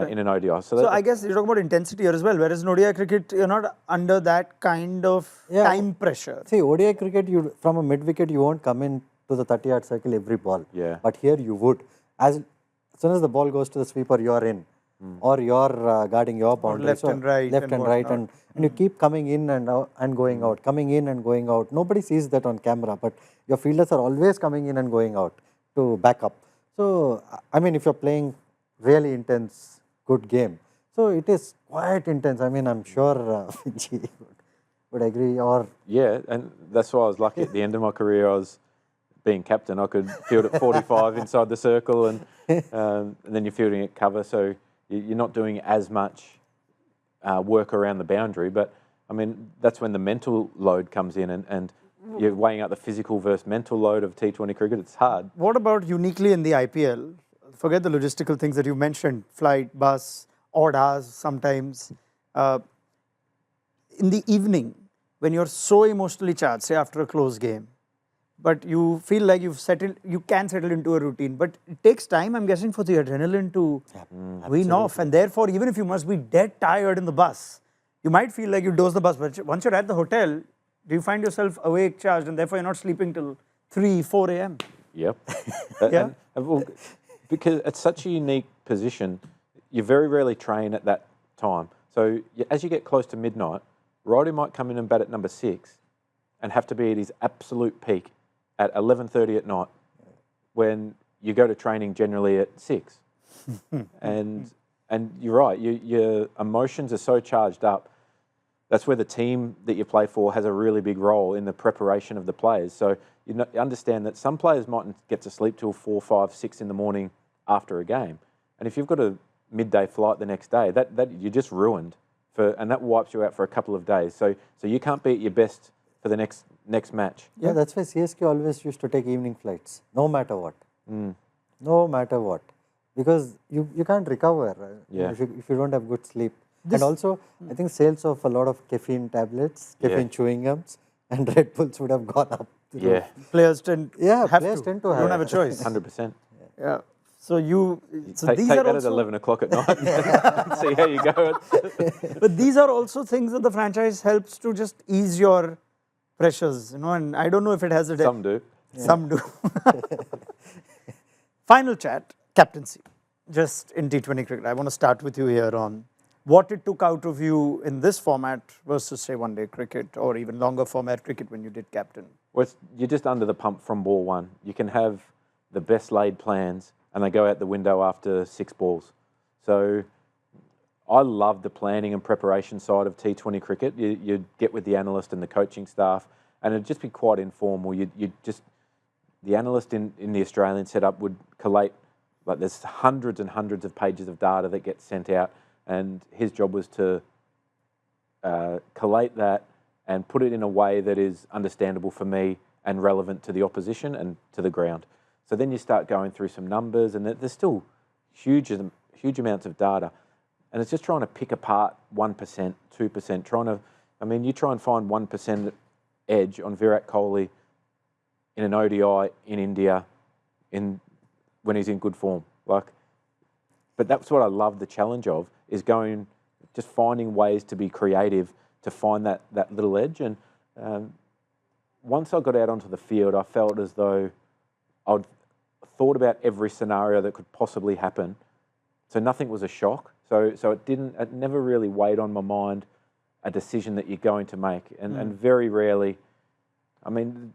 in an ODI. So I guess you're talking about intensity here as well, whereas in ODI cricket, you're not under that kind of time pressure. See, ODI cricket, from a mid-wicket, you won't come in to the 30-yard circle every ball. Yeah. But here you would. As soon as the ball goes to the sweeper, you're in. Or you're guarding your boundary. Left and right. Left and right. And you keep coming in and going out, coming in and going out. Nobody sees that on camera, but your fielders are always coming in and going out to back up. So, I mean, if you're playing really intense, good game, so it is quite intense. I mean, I'm sure Finchi would agree. Yeah, and that's why I was lucky at the end of my career. I was being captain. I could field at 45 inside the circle, and then you're fielding at cover. So you're not doing as much work around the boundary, but I mean, that's when the mental load comes in, and you're weighing out the physical versus mental load of T20 cricket. It's hard. What about uniquely in the IPL? Forget the logistical things that you mentioned, flight, bus, odd hours sometimes. In the evening, when you're so emotionally charged, say after a close game, but you feel like you can settle into a routine, but it takes time, I'm guessing, for the adrenaline to wean off, and therefore, even if you must be dead tired in the bus, you might feel like you doze the bus, but once you're at the hotel, do you find yourself awake, charged, and therefore you're not sleeping till 3, 4 a.m.? Yep. Yeah. Because it's such a unique position, you very rarely train at that time. So as you get close to midnight, Rayudu might come in and bat at number 6 and have to be at his absolute peak at 11:30 at night, when you go to training generally at 6. and you're right, your emotions are so charged up. That's where the team that you play for has a really big role in the preparation of the players. So you understand that some players mightn't get to sleep till 4, 5, 6 in the morning after a game. And if you've got a midday flight the next day, that you're just ruined, and that wipes you out for a couple of days. So you can't be at your best for the next match. Yeah, that's why CSK always used to take evening flights, no matter what. No matter what. Because you can't recover if you don't have good sleep. And also, I think sales of a lot of caffeine tablets, caffeine chewing gums, and Red Bulls would have gone up. Yeah. Players tend to tend to have. You don't have a choice. 100%. Yeah. So take these that are at 11 o'clock at night and see how you go. But these are also things that the franchise helps to just ease your pressures, and I don't know if it has a... Some do. Some do. Final chat, captaincy. just in T20 cricket. I want to start with you here on what it took out of you in this format versus, say, one-day cricket or even longer format cricket when you did captain. Well, you're just under the pump from ball one. You can have the best laid plans and they go out the window after 6 balls. So I love the planning and preparation side of T20 cricket. You'd get with the analyst and the coaching staff and it'd just be quite informal. The analyst in the Australian setup would collate, like there's hundreds and hundreds of pages of data that gets sent out and his job was to collate that and put it in a way that is understandable for me and relevant to the opposition and to the ground. So then you start going through some numbers and there's still huge amounts of data. And it's just trying to pick apart 1%, 2%, you try and find 1% edge on Virat Kohli in an ODI in India when he's in good form. But that's what I love the challenge of, is just finding ways to be creative to find that little edge. And once I got out onto the field, I felt as though I'd thought about every scenario that could possibly happen. So nothing was a shock. So it never really weighed on my mind a decision that you're going to make. And very rarely,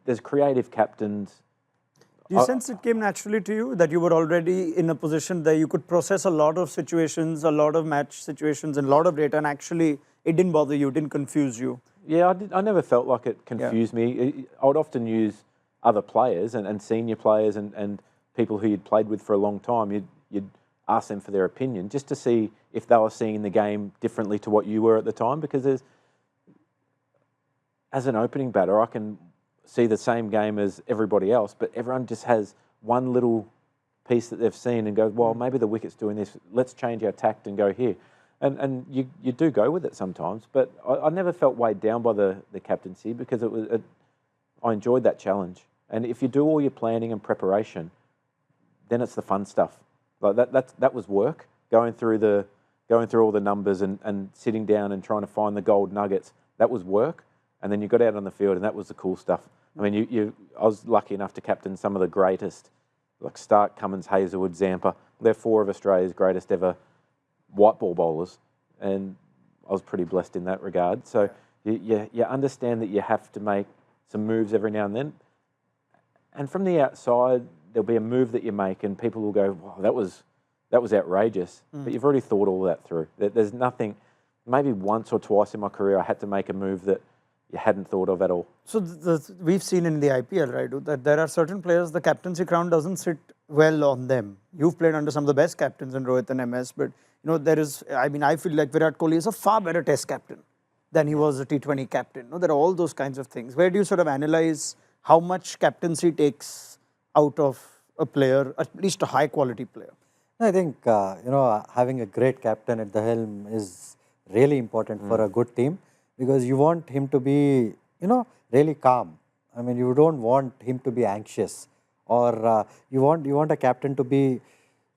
there's creative captains. Do you sense it came naturally to you, that you were already in a position that you could process a lot of situations, a lot of match situations and a lot of data, and actually it didn't bother you, didn't confuse you? Yeah, I never felt like it confused me. I would often use other players and senior players and people who you'd played with for a long time. You'd ask them for their opinion just to see if they were seeing the game differently to what you were at the time, because as an opening batter, I can see the same game as everybody else, but everyone just has one little piece that they've seen and goes, well, maybe the wicket's doing this, let's change our tact and go here. And you do go with it sometimes, but I never felt weighed down by the captaincy, because I enjoyed that challenge. And if you do all your planning and preparation, then it's the fun stuff. Like that was work, going through all the numbers and sitting down and trying to find the gold nuggets. That was work. And then you got out on the field and that was the cool stuff. I was lucky enough to captain some of the greatest, like Stark, Cummins, Hazelwood, Zampa. They're 4 of Australia's greatest ever white ball bowlers. And I was pretty blessed in that regard. So you understand that you have to make some moves every now and then. And from the outside, there'll be a move that you make and people will go, wow, that was outrageous. But you've already thought all that through. There's nothing, maybe once or twice in my career I had to make a move that you hadn't thought of at all. So we've seen in the IPL, right, that there are certain players, the captaincy crown doesn't sit well on them. You've played under some of the best captains in Rohit and MS, but there is, I feel like Virat Kohli is a far better test captain than he was a T20 captain. There are all those kinds of things. Where do you sort of analyze how much captaincy takes out of a player, at least a high quality player? I think, having a great captain at the helm is really important for a good team, because you want him to be, really calm. You don't want him to be anxious, or you want a captain to be,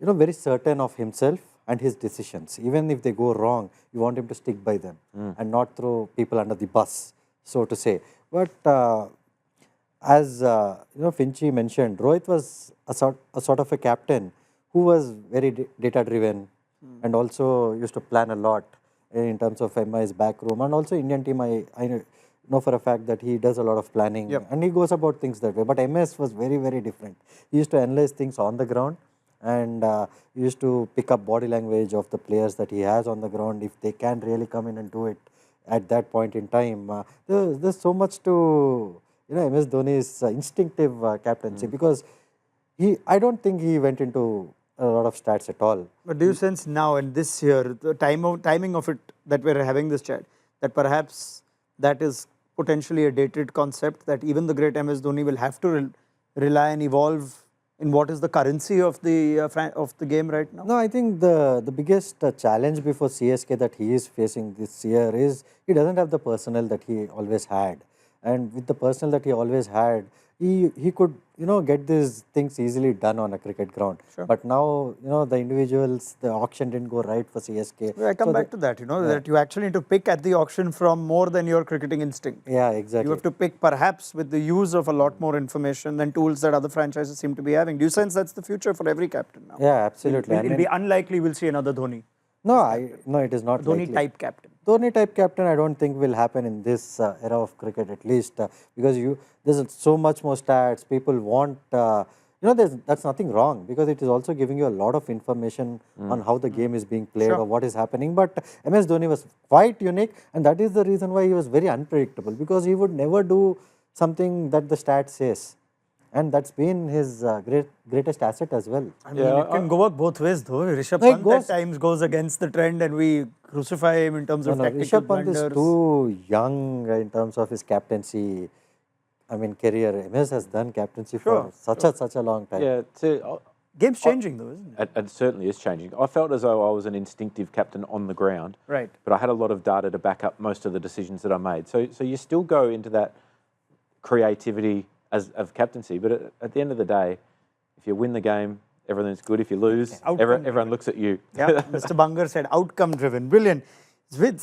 very certain of himself and his decisions. Even if they go wrong, you want him to stick by them and not throw people under the bus, so to say. But as Finchy mentioned, Rohit was a sort of a captain who was very data driven and also used to plan a lot in terms of MI's back room, and also Indian team. I know for a fact that he does a lot of planning and he goes about things that way. But MS was very, very different. He used to analyze things on the ground, and he used to pick up body language of the players that he has on the ground, if they can really come in and do it at that point in time. There's so much to MS Dhoni's instinctive captaincy, because I don't think he went into a lot of stats at all. But do you sense now and this year, the timing of it that we're having this chat, that perhaps that is potentially a dated concept, that even the great MS Dhoni will have to rely and evolve in what is the currency of the game right now? No, I think the biggest challenge before CSK that he is facing this year is he doesn't have the personnel that he always had. and with the personnel that he always had, he could get these things easily done on a cricket ground. Sure. But now the individuals, the auction didn't go right for CSK. Well, I come back to that, that you actually need to pick at the auction from more than your cricketing instinct. Yeah, exactly. You have to pick perhaps with the use of a lot more information than tools that other franchises seem to be having. Do you sense that's the future for every captain now? Yeah, absolutely. It'll be unlikely we'll see another Dhoni. No, it is not Dhoni likely. type captain. Dhoni type captain, I don't think will happen in this era of cricket, at least because there's so much more stats. People want, that's nothing wrong because it is also giving you a lot of information on how the game is being played or what is happening. But MS Dhoni was quite unique, and that is the reason why he was very unpredictable, because he would never do something that the stat says. And that's been his greatest asset as well. I mean, it can go up both ways though. Rishabh Pant at times goes against the trend and we crucify him in terms of tactical Rishabh Pant is too young in terms of his captaincy. I mean, career. MS has done captaincy for such a long time. Yeah, game's changing though, isn't it? It certainly is changing. I felt as though I was an instinctive captain on the ground. Right. But I had a lot of data to back up most of the decisions that I made. So you still go into that creativity of captaincy, but at the end of the day, if you win the game, everything's good. If you lose, everyone looks at you. Yeah, Mr. Bungar said outcome driven. Brilliant.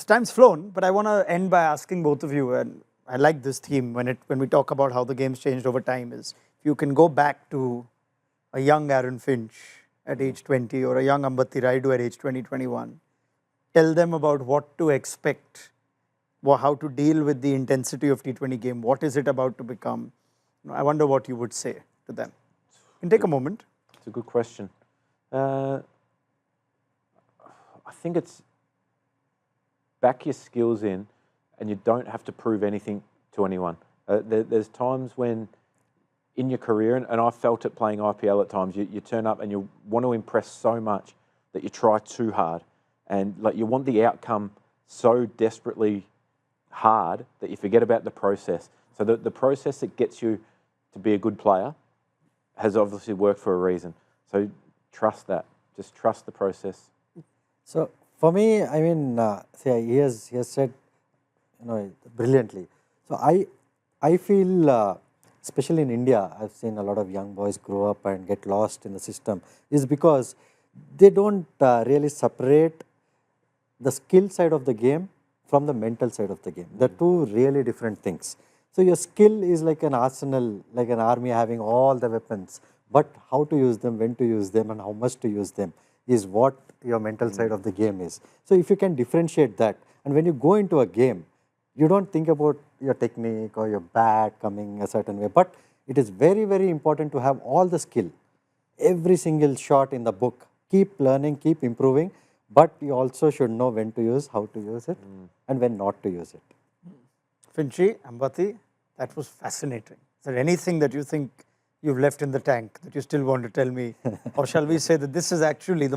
Time's flown, but I want to end by asking both of you, and I like this theme when we talk about how the game's changed over time, is if you can go back to a young Aaron Finch at age 20 or a young Ambati Rayudu at age 20, 21, tell them about what to expect, how to deal with the intensity of T20 game, what is it about to become. I wonder what you would say to them. You can take a moment. It's a good question. I think it's back your skills in, and you don't have to prove anything to anyone. There's times when in your career, and I felt it playing IPL at times, you turn up and you want to impress so much that you try too hard, and like you want the outcome so desperately hard that you forget about the process. So the process that gets you to be a good player has obviously worked for a reason. So trust that. Just trust the process. So for me, I mean, he has said, brilliantly. So I feel, especially in India, I've seen a lot of young boys grow up and get lost in the system, is because they don't really separate the skill side of the game from the mental side of the game. They're two really different things. So your skill is like an arsenal, like an army having all the weapons, but how to use them, when to use them, and how much to use them is what your mental side of the game is. So if you can differentiate that, and when you go into a game, you don't think about your technique or your bat coming a certain way, but it is very, very important to have all the skill, every single shot in the book. Keep learning, keep improving, but you also should know when to use, how to use it, and when not to use it. Finchy, Ambati, that was fascinating. Is there anything that you think you've left in the tank that you still want to tell me? Or shall we say that this is actually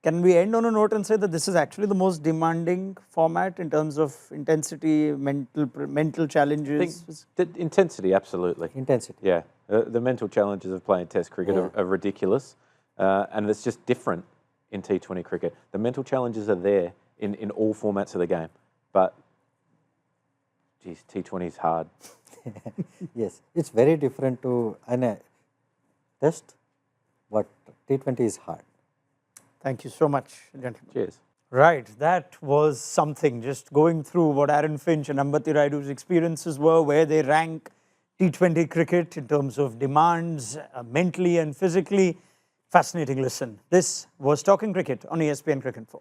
can we end on a note and say that this is actually the most demanding format in terms of intensity, mental challenges? The intensity, absolutely. Intensity. Yeah. The mental challenges of playing Test cricket are ridiculous, and it's just different in T20 cricket. The mental challenges are there in all formats of the game, but geez, T20 is hard. Yes, it's very different to Test, but T20 is hard. Thank you so much, gentlemen. Cheers. Right, that was something. Just going through what Aaron Finch and Ambati Rayudu's experiences were, where they rank T20 cricket in terms of demands, mentally and physically. Fascinating listen. This was Talking Cricket on ESPN Cricinfo.